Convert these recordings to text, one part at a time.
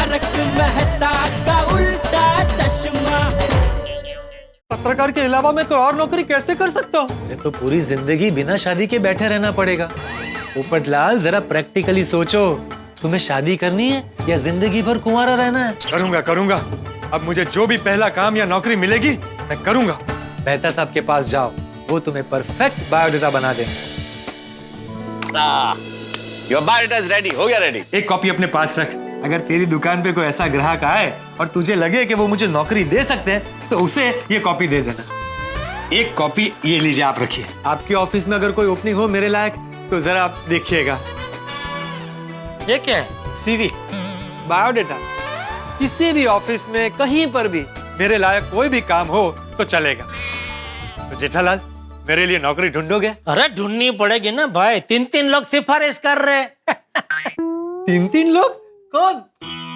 तारक मेहता का उल्टा चश्मा। पत्रकार के अलावा मैं कोई और नौकरी कैसे कर सकता हूँ? ये तो पूरी जिंदगी बिना शादी के बैठे रहना पड़ेगा। पोपटलाल जरा प्रैक्टिकली सोचो, तुम्हें शादी करनी है या जिंदगी भर कुंवारा रहना है? करूंगा करूंगा। अब मुझे जो भी पहला काम या नौकरी मिलेगी मैं करूंगा। मेहता साहब के पास जाओ, वो तुम्हें परफेक्ट बायोडाटा बना देंगे। Your biodata is ready. हो गया रेडी। एक कॉपी अपने पास रख। अगर तेरी दुकान पे कोई ऐसा ग्राहक आए और तुझे लगे कि वो मुझे नौकरी दे सकते हैं तो उसे ये कॉपी दे देना। एक कॉपी ये लीजिए, आप रखिए। आपके ऑफिस में अगर कोई ओपनिंग हो मेरे लायक तो जरा आप देखिएगा। ये क्या है? CV, biodata. किसी भी ऑफिस में कहीं पर भी मेरे लायक कोई भी काम हो तो चलेगा। तो जेठालाल, मेरे लिए नौकरी ढूंढोगे? अरे ढूंढनी पड़ेगी ना भाई, 3 लोग सिफारिश कर रहे। 3 लोग? कौन?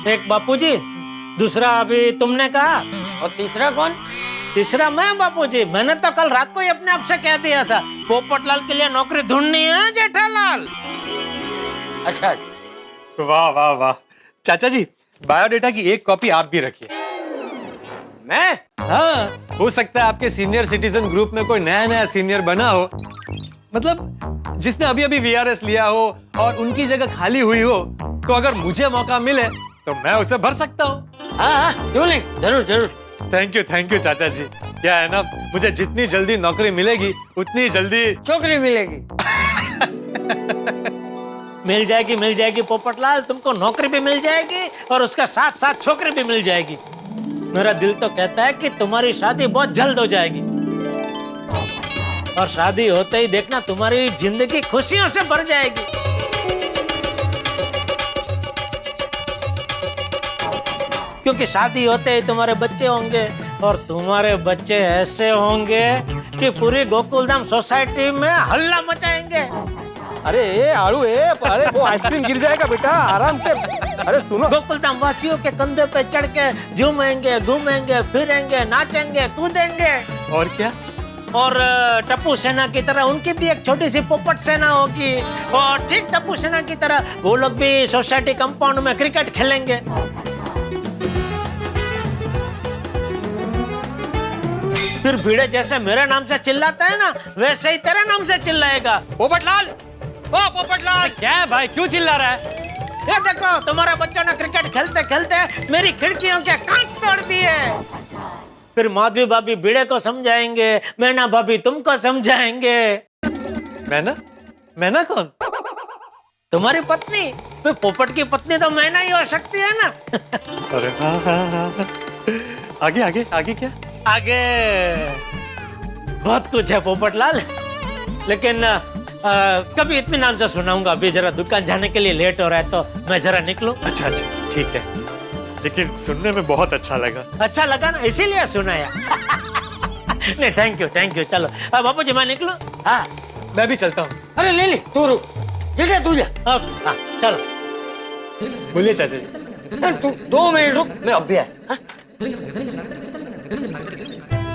एक बापूजी, दूसरा अभी तुमने कहा, और तीसरा कौन? तीसरा मैं बापूजी। मैंने तो कल रात को ही अपने आप से कह दिया था पोपटलाल के लिए नौकरी ढूंढनी है जेठालाल। अच्छा। वाह वाह वाह। चाचा जी, बायोडाटा की एक कॉपी आप भी रखिए। मैं? हाँ, हो सकता है आपके सीनियर सिटीजन ग्रुप में कोई नया सीनियर बना हो, मतलब जिसने अभी अभी वीआरएस लिया हो और उनकी जगह खाली हुई हो, तो अगर मुझे मौका मिले तो मैं उसे भर सकता हूँ। हाँ, क्यों नहीं, जरूर जरूर। थैंक यू चाचा जी। क्या है ना, मुझे जितनी जल्दी नौकरी मिलेगी उतनी जल्दी छोकरी मिलेगी। मिल जाएगी पोपटलाल, तुमको नौकरी भी मिल जाएगी और उसका साथ साथ छोकरी भी मिल जाएगी। मेरा दिल तो कहता है कि तुम्हारी शादी बहुत जल्द हो जाएगी और शादी होते ही देखना तुम्हारी जिंदगी खुशियों से भर जाएगी। क्योंकि शादी होते ही तुम्हारे बच्चे होंगे और तुम्हारे बच्चे ऐसे होंगे कि पूरी गोकुलधाम सोसाइटी में हल्ला मचाएंगे। अरे आड़ू अरे वो आइसक्रीम गिर जाएगा बेटा, आराम से। अरे सुनो, गोकुलधाम वासियों के कंधे पे चढ़ के झूमेंगे, घूमेंगे, फिरेंगे, नाचेंगे, कूदेंगे। और क्या? और टप्पू सेना की तरह उनकी भी एक छोटी सी पोपट सेना होगी और ठीक टप्पू सेना की तरह वो लोग भी सोसाइटी कंपाउंड में क्रिकेट खेलेंगे। फिर भिड़े जैसे मेरे नाम से चिल्लाता है ना, वैसे ही तेरे नाम से चिल्लाएगा। पोपटलाल, ओ पोपटलाल, क्या है भाई, क्यों चिल्ला रहा है? ये देखो, तुम्हारे बच्चों ने क्रिकेट खेलते खेलते मेरी खिड़कियों के कांच तोड़ दिए। फिर माधवी भाभी भिड़े को समझाएंगे, मैना भाभी तुमको समझाएंगे। मैना कौन? तुम्हारी पत्नी। फिर पोपट की पत्नी तो मैना ही हो सकती है ना। अरे हाँ। आगे आगे आगे क्या? आगे बहुत कुछ है पोपटलाल, लेकिन कभी इत्मीनान से सुनाऊंगा। अभी जरा दुकान जाने के लिए लेट हो रहा है तो मैं जरा निकलूं। अच्छा ठीक है, लेकिन सुनने में बहुत अच्छा लगा। अच्छा लगा ना, इसीलिए सुनाया। नहीं थैंक यू। चलो बापूजी मैं निकलूं? हाँ, मैं भी चलता हूँ। अरे नहीं तू रुक, जैसे तू जा। ओके हाँ चलो। बोलिए चाचा जी। तू 2 मिनट रुक, मैं अब भी आया।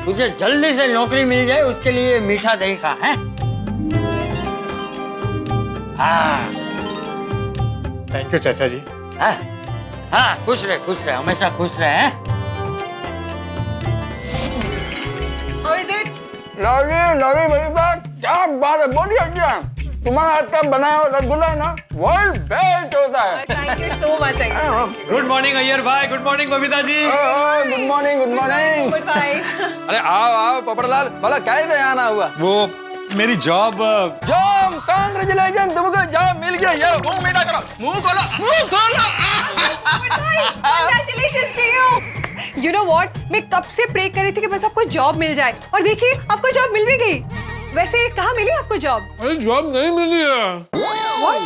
तुझे जल्दी से नौकरी मिल जाए उसके लिए मीठा दही का है। हाँ थैंक यू चाचा जी। हाँ खुश रहे, हमेशा खुश रहे हैं। How is it? लवली मेरी बात, क्या बात है, बहुत अच्छा। तुम्हारा हाथ का बनाया हुआ रसगुल्ला है ना, वर्ल्ड बेस्ट होता है। Thank you so much. Good morning Iyer भाई, good morning Babita ji. Good morning. Goodbye. अरे आओ पोपटलाल, भला कैसे आना हुआ? वो मेरी जॉब कांग्रेचुलेशन, तुमको जॉब मिल गया। यार मुंह मीठा करो, मुंह खोलो। Congratulations to you. You know what? मैं कब से प्रे कर रही थी कि बस आपको जॉब मिल जाए और देखिए आपको जॉब मिल भी गई। वैसे कहाँ मिली आपको जॉब? अरे जॉब नहीं मिली है। What?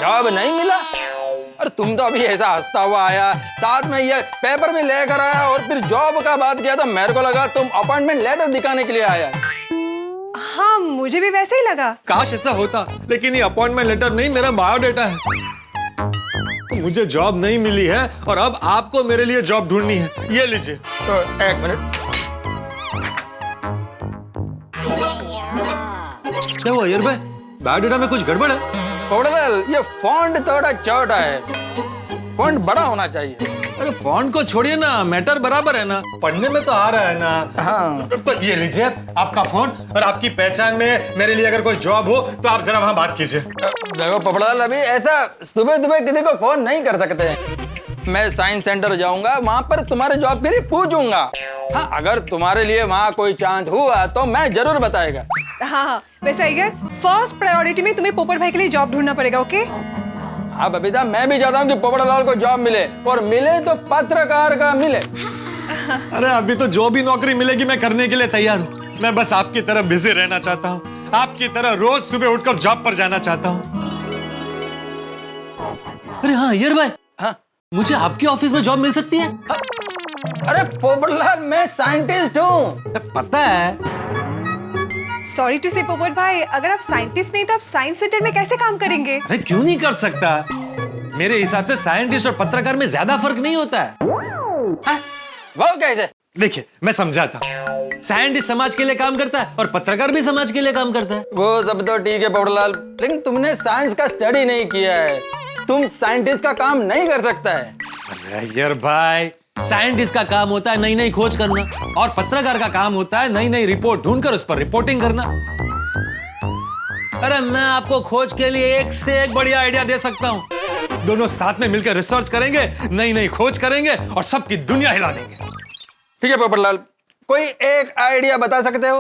जॉब नहीं मिला? अरे तुम तो अभी ऐसा हंसता हुआ आया, साथ में ये पेपर भी लेकर आया और फिर जॉब का बात किया तो मेरे को लगा तुम अपॉइंटमेंट लेटर दिखाने के लिए आया। हाँ मुझे भी वैसे ही लगा। काश ऐसा होता, लेकिन ये अपॉइंटमेंट लेटर नहीं, मेरा बायोडाटा है। मुझे जॉब नहीं मिली है और अब आपको मेरे लिए जॉब ढूंढनी है। ये लीजिए। तो एक मिनट, क्या हुआ अय्यर भाई, बायोडाटा में कुछ गड़बड़ है? पोपटलाल ये फॉन्ट थोड़ा छोटा है। फॉन्ट बड़ा होना चाहिए। अरे फॉन्ट को छोड़िए ना, मैटर बराबर है ना, पढ़ने में तो आ रहा है ना। हाँ। तो ये लीजिए आपका फोन, और आपकी पहचान में मेरे लिए अगर कोई जॉब हो तो आप जरा वहां बात कीजिए। देखो पोपटलाल, अभी ऐसा सुबह सुबह किसी को फोन नहीं कर सकते। मैं साइंस सेंटर जाऊंगा, वहां पर तुम्हारे जॉब के लिए पूछूंगा। हाँ, अगर तुम्हारे लिए वहां कोई चांस हुआ तो मैं जरूर बताएगा। हाँ, वैसे अगर फर्स्ट प्रायोरिटी में तुम्हें पोपट भाई के लिए जॉब ढूंढना पड़ेगा, ओके? हाँ बबीता, मैं भी चाहता हूँ कि पोपटलाल को जॉब मिले, और मिले तो पत्रकार का मिले। अरे अभी तो जो भी नौकरी मिलेगी मैं करने के लिए तैयार हूँ। मैं बस आपकी तरह बिजी रहना चाहता हूँ, आपकी तरह रोज सुबह उठकर जॉब पर जाना चाहता हूँ। अरे हाँ यार भाई, हाँ, मुझे आपके ऑफिस में जॉब मिल सकती है? अरे पोपटलाल, मैं साइंटिस्ट हूँ। पता है। सॉरी टू से पोपट भाई, अगर आप साइंटिस्ट नहीं तो आप साइंस सेंटर में कैसे काम करेंगे? अरे क्यों नहीं कर सकता? मेरे हिसाब से साइंटिस्ट और पत्रकार में ज्यादा फर्क नहीं होता है। हाँ? वो कैसे? देखिए मैं समझाता हूँ। साइंटिस्ट समाज के लिए काम करता है और पत्रकार भी समाज के लिए काम करता है। वो सब तो ठीक है पोपटलाल, लेकिन तुमने साइंस का स्टडी नहीं किया है। तुम साइंटिस्ट का काम नहीं कर सकता है। अरे यार भाई, साइंटिस्ट का काम होता है नई नई खोज करना, और पत्रकार का काम होता है नई नई रिपोर्ट ढूंढकर उस पर रिपोर्टिंग करना। अरे मैं आपको खोज के लिए एक से एक बढ़िया आइडिया दे सकता हूँ। दोनों साथ में मिलकर रिसर्च करेंगे, नई नई खोज करेंगे और सबकी दुनिया हिला देंगे। ठीक है पोपटलाल, कोई एक आइडिया बता सकते हो?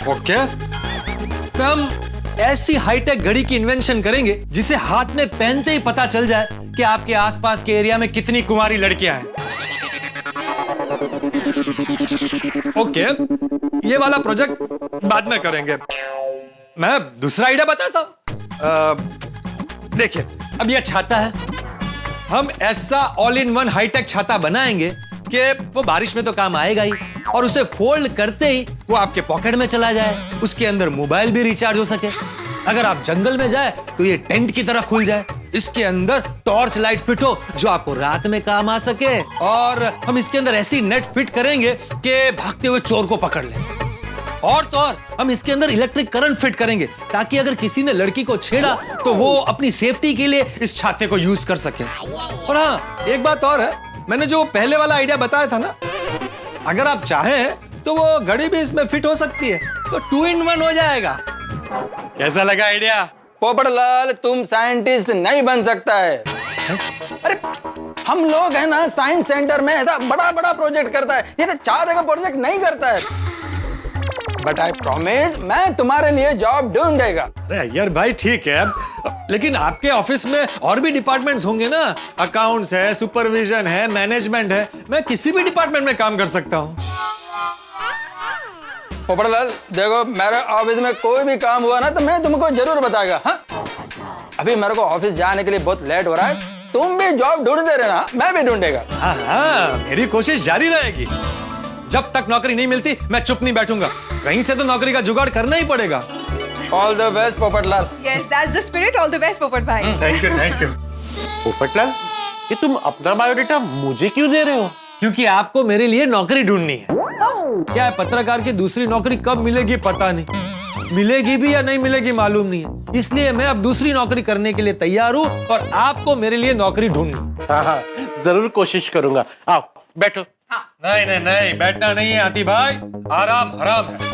ओके, तो हम ऐसी हाईटेक घड़ी की इन्वेंशन करेंगे जिसे हाथ में पहनते ही पता चल जाए कि आपके आसपास के एरिया में कितनी कुंवारी लड़कियां हैं। ओके, ये वाला प्रोजेक्ट बाद में करेंगे। मैं दूसरा आइडिया बताता हूं। देखिए, अब यह छाता है। हम ऐसा ऑल इन वन हाईटेक छाता बनाएंगे कि वो बारिश में तो काम आएगा ही, और उसे फोल्ड करते ही वो आपके पॉकेट में चला जाए। उसके अंदर मोबाइल भी रिचार्ज हो सके। अगर आप जंगल में जाए तो ये टेंट की तरह खुल जाए। इसके अंदर टॉर्च लाइट फिट हो जो आपको रात में काम आ सके, और हम इसके अंदर ऐसी नेट फिट करेंगे कि भागते हुए चोर को पकड़ ले। और तो और हम इसके अंदर इलेक्ट्रिक करंट फिट करेंगे ताकि अगर किसी ने लड़की को छेड़ा तो वो अपनी सेफ्टी के लिए इस छाते को यूज कर सके। और हाँ, एक बात और है, मैंने जो पहले वाला आइडिया बताया था ना, अगर आप चाहें तो वो घड़ी भी इसमें फिट हो सकती है, तो 2 in 1 हो जाएगा। कैसा लगा आइडिया? पोपटलाल, तुम साइंटिस्ट नहीं बन सकता है। अरे हम लोग है ना, साइंस सेंटर में ऐसा बड़ा बड़ा प्रोजेक्ट करता है, ये तो छाते का प्रोजेक्ट नहीं करता है। बट आई प्रॉमिस, मैं तुम्हारे लिए जॉब ढूंढेगा। अरे यार भाई ठीक है, लेकिन आपके ऑफिस में और भी डिपार्टमेंट्स होंगे ना। अकाउंट्स है, सुपरविजन है, मैनेजमेंट है। मैं किसी भी डिपार्टमेंट में काम कर सकता हूँ। पोपटलाल देखो, मेरे ऑफिस में कोई भी काम हुआ ना तो मैं तुमको जरूर बताएगा। हाँ, अभी मेरे को ऑफिस जाने के लिए बहुत लेट हो रहा है। तुम भी जॉब ढूंढते रहना, मैं भी ढूंढेगा। हाँ हाँ, मेरी कोशिश जारी रहेगी। जब तक नौकरी नहीं मिलती मैं चुप नहीं बैठूंगा, कहीं से तो नौकरी का जुगाड़ करना ही पड़ेगा। All the best Popatlal. Yes, that's the spirit. All the best, पोपट भाई। Thank you, thank you. Popatlal, ये तुम अपना बायोडेटा मुझे क्यों दे रहे हो? क्योंकि आपको मेरे लिए नौकरी ढूंढनी है। क्या है, पत्रकार की दूसरी नौकरी कब मिलेगी पता नहीं, मिलेगी भी या नहीं मिलेगी मालूम नहीं है। इसलिए मैं अब दूसरी नौकरी करने के लिए तैयार हूँ, और आपको मेरे लिए नौकरी ढूंढनी। हाँ हाँ, जरूर कोशिश करूंगा। आओ बैठो। नहीं नहीं नहीं, बैठना नहीं है आती भाई, आराम हराम है।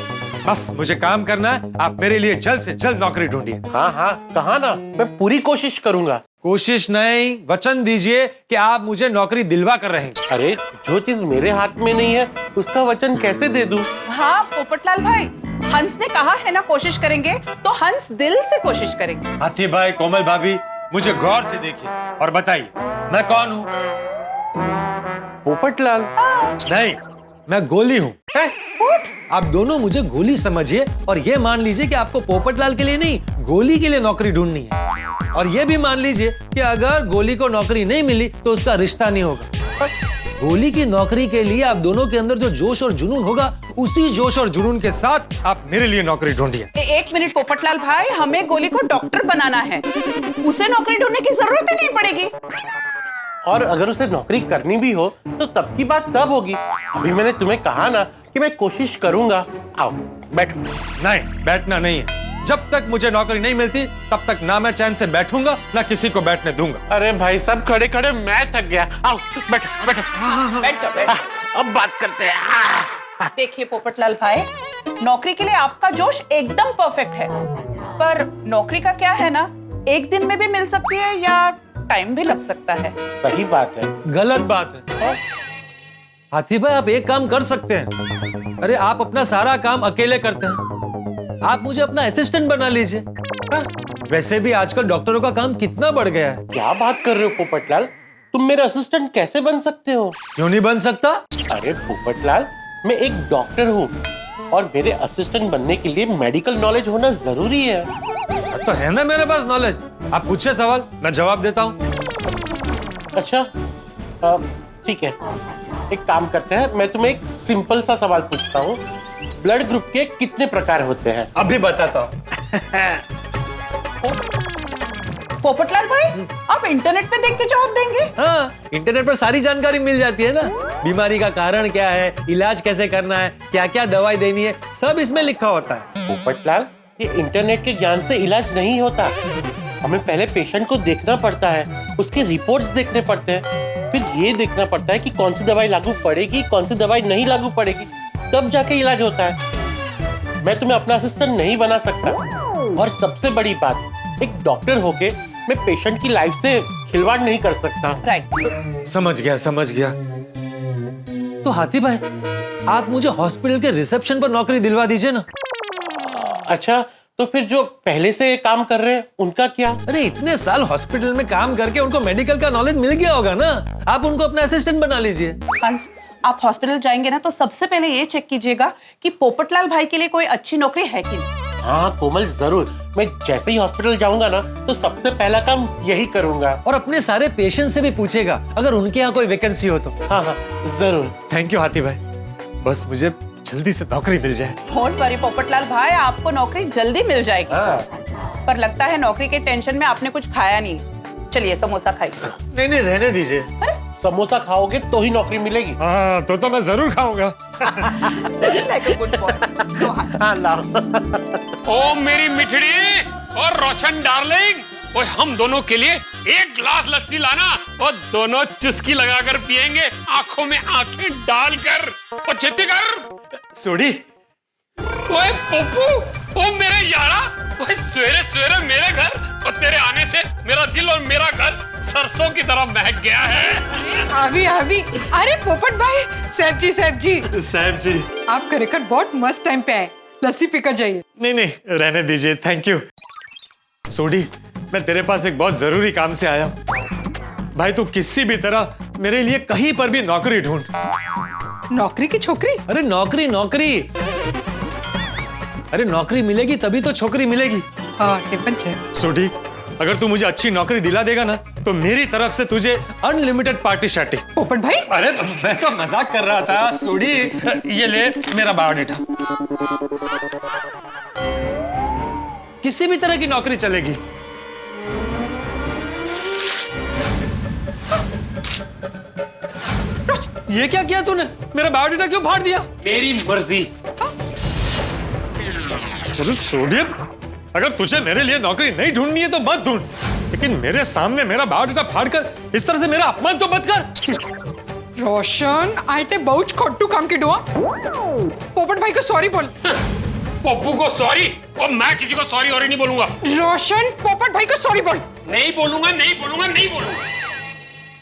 बस मुझे काम करना है, आप मेरे लिए जल्द से जल्द नौकरी ढूंढिए। हाँ हाँ, कहा ना, मैं पूरी कोशिश करूंगा। कोशिश नहीं, वचन दीजिए कि आप मुझे नौकरी दिलवा कर रहेंगे। अरे जो चीज मेरे हाथ में नहीं है उसका वचन कैसे दे दूं? हाँ पोपटलाल भाई, हंस ने कहा है ना कोशिश करेंगे, तो हंस दिल से कोशिश करेंगे। हाथी भाई, कोमल भाभी, मुझे गौर से देखिए और बताइए मैं कौन हूँ? पोपटलाल। नहीं, मैं गोली हूँ। आप दोनों मुझे गोली समझिए और ये मान लीजिए कि आपको पोपटलाल के लिए नहीं, गोली के लिए नौकरी ढूंढनी है। और ये भी मान लीजिए कि अगर गोली को नौकरी नहीं मिली तो उसका रिश्ता नहीं होगा। गोली की नौकरी के लिए आप दोनों के अंदर जो जोश और जुनून होगा, उसी जोश और जुनून के साथ आप मेरे लिए नौकरी ढूंढिए। एक मिनट पोपटलाल भाई, हमें गोली को डॉक्टर बनाना है, उसे नौकरी ढूंढने की जरूरत ही नहीं पड़ेगी। और अगर उसे नौकरी करनी भी हो तो तब की बात तब होगी। अभी मैंने तुम्हें कहा ना कि मैं कोशिश करूंगा। आओ बैठो। नहीं, बैठना नहीं है, जब तक मुझे नौकरी नहीं मिलती तब तक ना मैं चैन से बैठूंगा ना किसी को बैठने दूंगा। अरे भाई साहब खड़े खड़े मैं थक गया। आओ बैठो बैठो। बैठ जाओ, बैठ जाओ। अब बात करते हैं। देखिए पोपटलाल भाई, नौकरी के लिए आपका जोश एकदम परफेक्ट है, पर नौकरी का क्या है ना, एक दिन में भी मिल सकती है या टाइम भी लग सकता है। सही बात है। गलत बात है। हाथी भाई आप एक काम कर सकते हैं। अरे आप अपना सारा काम अकेले करते हैं, आप मुझे अपना असिस्टेंट बना लीजिए। वैसे भी आजकल डॉक्टरों का काम कितना बढ़ गया है। क्या बात कर रहे हो पोपटलाल, तुम मेरा असिस्टेंट कैसे बन सकते हो? क्यों नहीं बन सकता? अरे पोपटलाल, मैं एक डॉक्टर हूँ और मेरे असिस्टेंट बनने के लिए मेडिकल नॉलेज होना जरूरी है। तो है ना मेरे पास नॉलेज, आप पूछे सवाल मैं जवाब देता हूँ। अच्छा ठीक है, एक काम करते हैं, मैं तुम्हें एक सिंपल सा सवाल पूछता हूँ। ब्लड ग्रुप के कितने प्रकार होते हैं? अभी बताता हूँ। पोपटलाल भाई, आप इंटरनेट पे देख के जवाब देंगे? हाँ, इंटरनेट पर सारी जानकारी मिल जाती है ना। बीमारी का कारण क्या है, इलाज कैसे करना है, क्या क्या दवाई देनी है, सब इसमें लिखा होता है। पोपटलाल, ये इंटरनेट के ज्ञान से इलाज नहीं होता। हमें पहले पेशेंट को देखना पड़ता है, उसके रिपोर्ट्स देखने पड़ते हैं, फिर ये देखना पड़ता है कि कौन सी दवाई लागू पड़ेगी, कौन सी दवाई नहीं लागू पड़ेगी, तब जाके इलाज होता है। मैं तुम्हें अपना असिस्टेंट नहीं बना सकता। और सबसे बड़ी बात, एक डॉक्टर होके मैं पेशेंट की लाइफ से खिलवाड़ नहीं कर सकता। राइट। समझ गया। तो हाथी भाई, आप मुझे हॉस्पिटल के रिसेप्शन पर नौकरी दिलवा दीजिए ना। अच्छा, तो फिर जो पहले से काम कर रहे हैं उनका क्या? अरे इतने साल हॉस्पिटल में काम करके उनको मेडिकल का नॉलेज मिल गया होगा ना, आप उनको अपना असिस्टेंट बना लीजिए। हंस, आप हॉस्पिटल जाएंगे ना तो सबसे पहले ये चेक कीजिएगा कि पोपटलाल भाई के लिए कोई अच्छी नौकरी है कि नहीं। हाँ कोमल, जरूर। मैं जैसे ही हॉस्पिटल जाऊंगा ना तो सबसे पहला काम यही करूंगा। और अपने सारे पेशेंट से भी पूछेगा अगर उनके यहाँ कोई वैकेंसी हो तो। हाँ जरूर। थैंक यू हाथी भाई, बस मुझे जल्दी से नौकरी मिल जाए। डोंट वरी पोपटलाल भाई, आपको नौकरी जल्दी मिल जाएगी। पर लगता है नौकरी के टेंशन में आपने कुछ खाया नहीं। चलिए समोसा खाइए। नहीं रहने दीजिए। समोसा खाओगे तो ही नौकरी मिलेगी। हाँ तो मैं जरूर खाऊंगा। like a good boy. हाँ लाओ। ओ मेरी मिठड़ी और रोशन डार्लिंग, ओए हम दोनों के लिए एक गिलास लस्सी लाना और दोनों चुस्की लगाकर पिएंगे, आंखों में आंखें डालकर। और छेती कर सोडी। ओए पप्पू, ओ मेरे यारा, ओए सवेरे सवेरे मेरे घर और तेरे आने से मेरा दिल और मेरा घर सरसों की तरह महक गया है। अभी अरे पोपट भाई, साहब जी आप खरेखर बहुत मस्त टाइम पे आए, लस्सी पीकर जाइए। नहीं रहने दीजिए, थैंक यू। सोडी, मैं तेरे पास एक बहुत जरूरी काम से आया हूँ। भाई तू किसी भी तरह मेरे लिए कहीं पर भी नौकरी ढूंढ। नौकरी की छोकरी? अरे नौकरी। अरे नौकरी मिलेगी तभी तो छोकरी मिलेगी। हाँ टेबल चेयर। सोडी, अगर तू मुझे अच्छी नौकरी दिला देगा ना तो मेरी तरफ से तुझे अनलिमिटेड पार्टी शार्टी। पोपट भाई, अरे मैं तो मजाक कर रहा था सोडी। ये ले मेरा बायोडेटा, किसी भी तरह की नौकरी चलेगी। ये क्या किया तूने, मेरा बायोडेटा क्यों फाड़ दिया? मेरी मर्जी। अरे सोडी, अगर तुझे मेरे लिए नौकरी नहीं ढूंढनी है तो मत ढूंढ, लेकिन मेरे सामने मेरा बायोडेटा फाड़कर इस तरह से मेरा अपमान तो मत कर। रोशन, आइटे बहुत खोटू काम की डुआ। पोपट भाई को सॉरी बोल। पप्पू को सॉरी? और मैं किसी को सॉरी और नहीं बोलूंगा। रोशन, पोपट भाई को सॉरी बोल। नहीं बोलूंगा।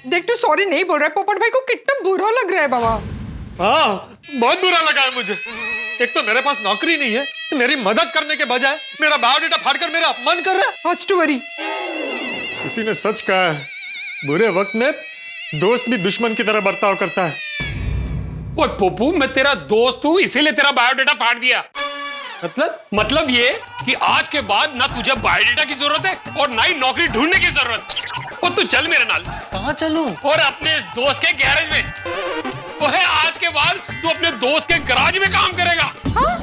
देख तू सॉरी नहीं बोल रहा है, पोपट भाई को कितना बुरा लग रहा है बाबा। हाँ बहुत बुरा लगा है मुझे। एक तो मेरे पास नौकरी नहीं है, मेरी मदद करने के बजाय मेरा बायोडेटा फाड़कर मेरा अपमान कर रहा है। Not to worry. किसी ने सच कहा है, बुरे वक्त में दोस्त भी दुश्मन की तरह बर्ताव करता है। ओए पप्पू, मैं तेरा दोस्त हूँ इसीलिए तेरा बायोडेटा फाड़ दिया। मतलब ये कि आज के बाद ना तुझे बायोडेटा की जरूरत है और ना ही नौकरी ढूंढने की जरूरत। और तू चल मेरे नाल। कहाँ चलूं? और अपने इस दोस्त के गैरेज में। ओए आज के बाद तू अपने दोस्त के गैराज में काम करेगा। हाँ?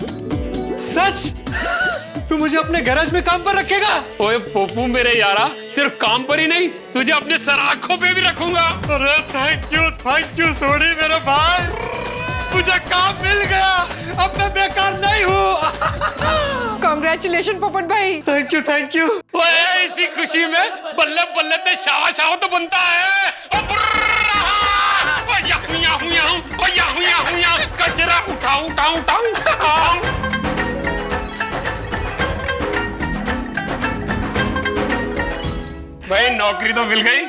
सच? तू मुझे अपने गैराज में काम पर रखेगा? ओए पप्पू मेरे यारा, सिर्फ काम पर ही नहीं, तुझे अपने सर आंखों पे भी रखूंगा। अरे थैंक यू सोडी मेरे भाई। मुझे काम मिल गया, अब मैं बेकार नहीं हूँ। कॉन्ग्रेचुलेशन पोपट भाई। Thank you. ओए इसी खुशी में बल्ले बल्ले पे शावा शावा तो बनता है। ओ बुर्रा! ओ याहू कचरा उठाऊं। भाई नौकरी तो मिल गई,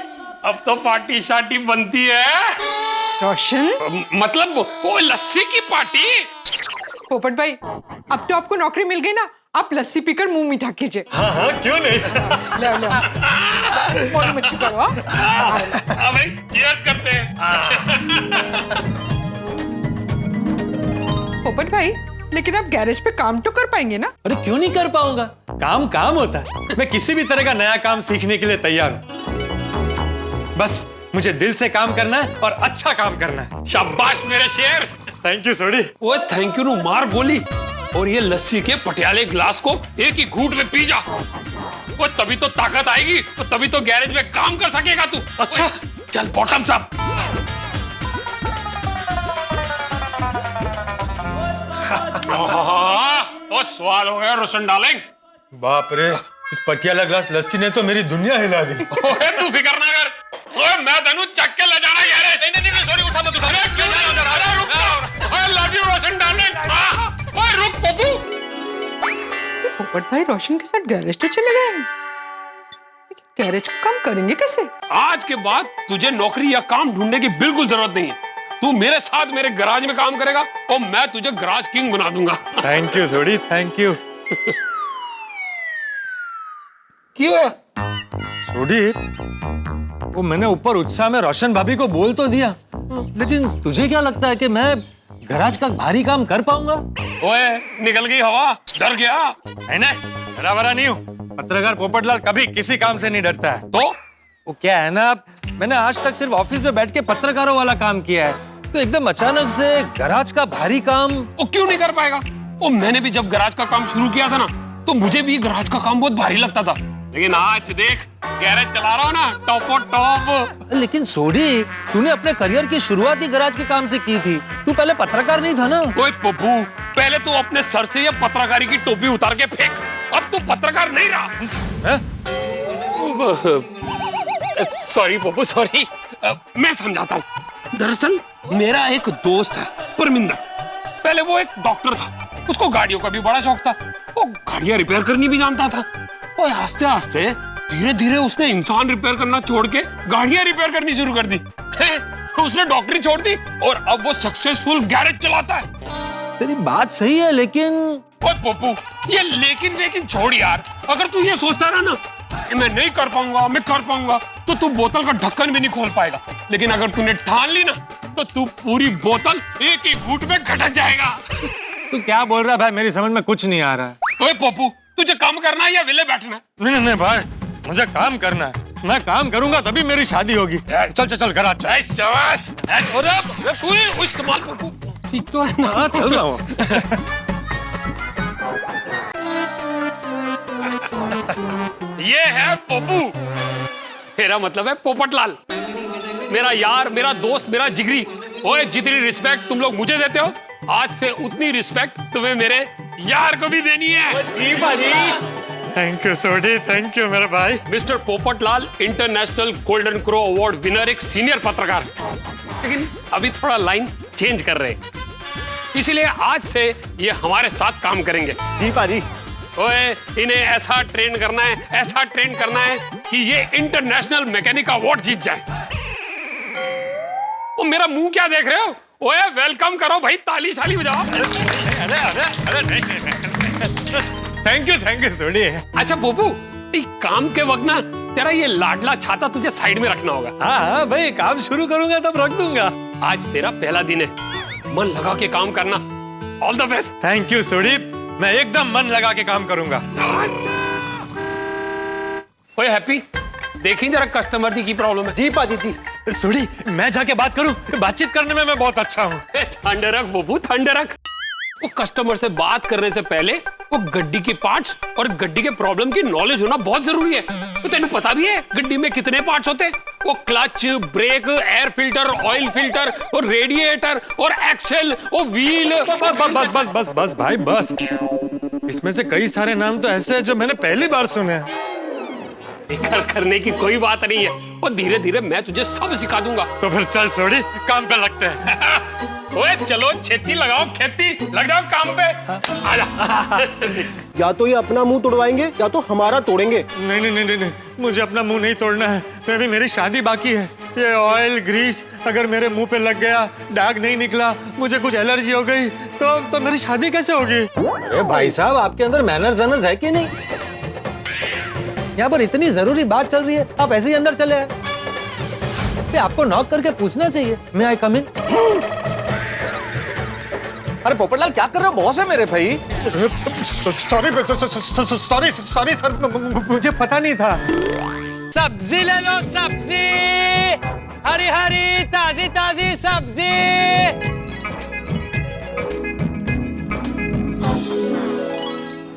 अब तो पार्टी शार्टी बनती है। रोशन, मतलब वो लस्सी की पार्टी। पोपट भाई, अब तो आपको नौकरी मिल गई ना, आप लस्सी पीकर मुंह मीठा कीजिए। हाँ, क्यों नहीं। ले मोटी मच्छी करो। हाँ भाई, चीयर्स करते हैं। पोपट भाई, लेकिन आप गैरेज पे काम तो कर पाएंगे ना? अरे क्यों नहीं कर पाऊंगा, काम होता है। मैं किसी भी तरह का नया काम सीखने के लिए तैयार हूँ। बस मुझे दिल से काम करना है और अच्छा काम करना है। शाबाश मेरे शेर। थैंक यू सोडी। वो थैंक यू नु मार बोली, और ये लस्सी के पटियाले ग्लास को एक ही घूंट में पी जा। वो तभी तो ताकत आएगी, तो तभी तो गैरेज में काम कर सकेगा तू। अच्छा चल बॉटम्स अप। ओ स्वाद हो गया रोशन डार्लिंग। बाप रे, इस पटियाला ग्लास लस्सी ने तो मेरी दुनिया हिला दी। ओए तू फिकर ना कर, ओए मैं तनु चक के ले जाना गैरेज। नहीं सॉरी, उठा मत उठा। अरे क्यों नहीं? अरे रुक, I love you Roshan darling. ओए रुक पप्पू। पोपट भाई रोशन के साथ गैरेज तो चले गए हैं, लेकिन गैरेज का काम करेंगे कैसे? आज के बाद तुझे नौकरी या काम ढूंढने की बिल्कुल जरूरत नहीं है। तू मेरे साथ मेरे गराज में काम करेगा और मैं तुझे गराज किंग बना दूंगा। Thank you Sodhi, thank you. क्यों है? सोडी, वो मैंने ऊपर उत्साह में रोशन भाभी को बोल तो दिया, लेकिन तुझे क्या लगता है कि मैं गराज का भारी काम कर पाऊंगा? ओए निकल गई हवा, डर गया? नहीं, डरा नहीं हूँ। पत्रकार पोपटलाल कभी किसी काम से नहीं डरता है। तो वो क्या है ना, मैंने आज तक सिर्फ ऑफिस में बैठ के पत्रकारों वाला काम किया है, तो एकदम अचानक से गराज का भारी काम। वो क्यों नहीं कर पाएगा? वो मैंने भी जब गराज का काम शुरू किया था ना, तो मुझे भी गराज का काम बहुत भारी लगता था, लेकिन आज देख गैरेज चला रहा हूँ ना, टॉपो टॉप। लेकिन सोडी, तूने अपने करियर की शुरुआत ही गराज के काम से की थी, तू पहले पत्रकार नहीं था ना? ओए पप्पू, पहले तू अपने सर से ये पत्रकारी की टोपी उतार के फेंक, अब तू पत्रकार नहीं रहा। सॉरी पप्पू सॉरी, मैं समझाता हूँ। दरअसल मेरा एक दोस्त है परमिंदर, पहले वो एक डॉक्टर था, उसको गाड़ियों का भी बड़ा शौक था, वो गाड़ियां रिपेयर करनी भी जानता था। और आस्ते आस्ते धीरे धीरे उसने इंसान रिपेयर करना छोड़ के गाड़ियां रिपेयर करनी शुरू कर दी। उसने डॉक्टरी छोड़ दी और अब वो सक्सेसफुल गैरेज चलाता है। तेरी बात सही है, लेकिन ओए पप्पू, ये लेकिन छोड़ यार। अगर तू ये सोचता रहा ना मैं नहीं कर पाऊंगा, मैं कर पाऊंगा, तो तू बोतल का ढक्कन भी नहीं खोल पाएगा। लेकिन अगर तूने ठान ली ना, तो तू पूरी बोतल एक ही घूंट में घटक जाएगा। तू क्या बोल रहा है भाई, मेरी समझ में कुछ नहीं आ रहा है। ओए पप्पू, तुझे काम करना है या विले बैठना है? नहीं भाई, मुझे काम करना है। मैं काम करूंगा तभी मेरी शादी होगी। चल घर चल। शाबाश। तू इस्तेमाल पप्पू, ठीक तो है ना? हाँ चल रहा हूँ। ये है पप्पू, मेरा मतलब है पोपटलाल, मेरा यार, मेरा दोस्त, मेरा जिगरी। ओए जितनी रिस्पेक्ट तुम लोग मुझे देते हो, आज से उतनी रिस्पेक्ट तुम्हें मेरे यार को भी देनी है। जी भाजी। Thank you Sodhi, thank you मेरे भाई। Mister Popatlal international golden crow award winner, एक सीनियर पत्रकार, लेकिन अभी थोड़ा लाइन चेंज कर रहे हैं, इसीलिए आज से ये हमारे साथ काम करेंगे। जी भाजी। ओए इन्हें ऐसा ट्रेन करना है कि ये इंटरनेशनल मैकेनिक अवार्ड जीत जाए। ओ मेरा मुंह क्या देख रहे हो? ओए वेलकम करो भाई, ताली शाली बजाओ। अरे थैंक यू सोडी। अच्छा पोपू, काम के वक्त ना तेरा ये लाडला छाता तुझे साइड में रखना होगा। हाँ भाई, काम शुरू करूंगा तब रख दूंगा। आज तेरा पहला दिन है, मन लगा के काम करना। All the best. Thank you Sodhi, मैं एकदम मन लगा के काम करूंगा। ओए हैप्पी, देखी जरा कस्टमर की प्रॉब्लम है। जी पाजी जी। सोडी, मैं जाके बात करूं? बातचीत करने में मैं बहुत अच्छा हूँ। ठंडे रख बबू, ठंडे रख। वो कस्टमर से बात करने से पहले वो गड्डी के पार्ट्स और गड्डी के प्रॉब्लम की नॉलेज होना बहुत जरूरी है। तो तेनू पता भी है गड्डी में कितने पार्ट्स होते हैं वो clutch, brake, air filter, oil filter, और रेडिएटर, और एक्सेल, वो व्हील। बस बस बस बस भाई बस। इसमें से कई सारे नाम तो ऐसे हैं जो मैंने पहली बार सुने हैं। फिक्र करने की कोई बात नहीं है, और धीरे धीरे मैं तुझे सब सिखा दूंगा। तो फिर चल छोड़ी, काम पे लगते हैं। ओए चलो, खेती लगाओ, खेती लग जाओ काम पे। आजा। या तो ये अपना मुंह तोड़वाएंगे या तो हमारा तोड़ेंगे। नहीं नहीं नहीं नहीं, मुझे अपना मुंह नहीं तोड़ना है। मैं भी, मेरी शादी बाकी है। ये ऑयल ग्रीस अगर मेरे मुंह पे लग गया, दाग नहीं निकला, मुझे कुछ एलर्जी हो गई तो मेरी शादी कैसे होगी? अरे भाई साहब, आपके अंदर मैनर्स वैनर्स है कि नहीं? यहाँ पर इतनी जरूरी बात चल रही है, आप ऐसे ही अंदर चले आए। आपको नॉक करके पूछना चाहिए, मैं आई कम इन? अरे पोपटलाल क्या कर रहे हो? बॉस है मेरे भाई। सॉरी सर, मुझे पता नहीं था। सब्जी ले लो, सब्जी, हरी हरी ताजी ताजी सब्जी।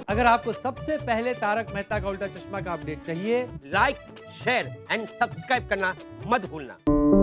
अगर आपको सबसे पहले तारक मेहता का उल्टा चश्मा का अपडेट चाहिए, लाइक, शेयर एंड सब्सक्राइब करना मत भूलना।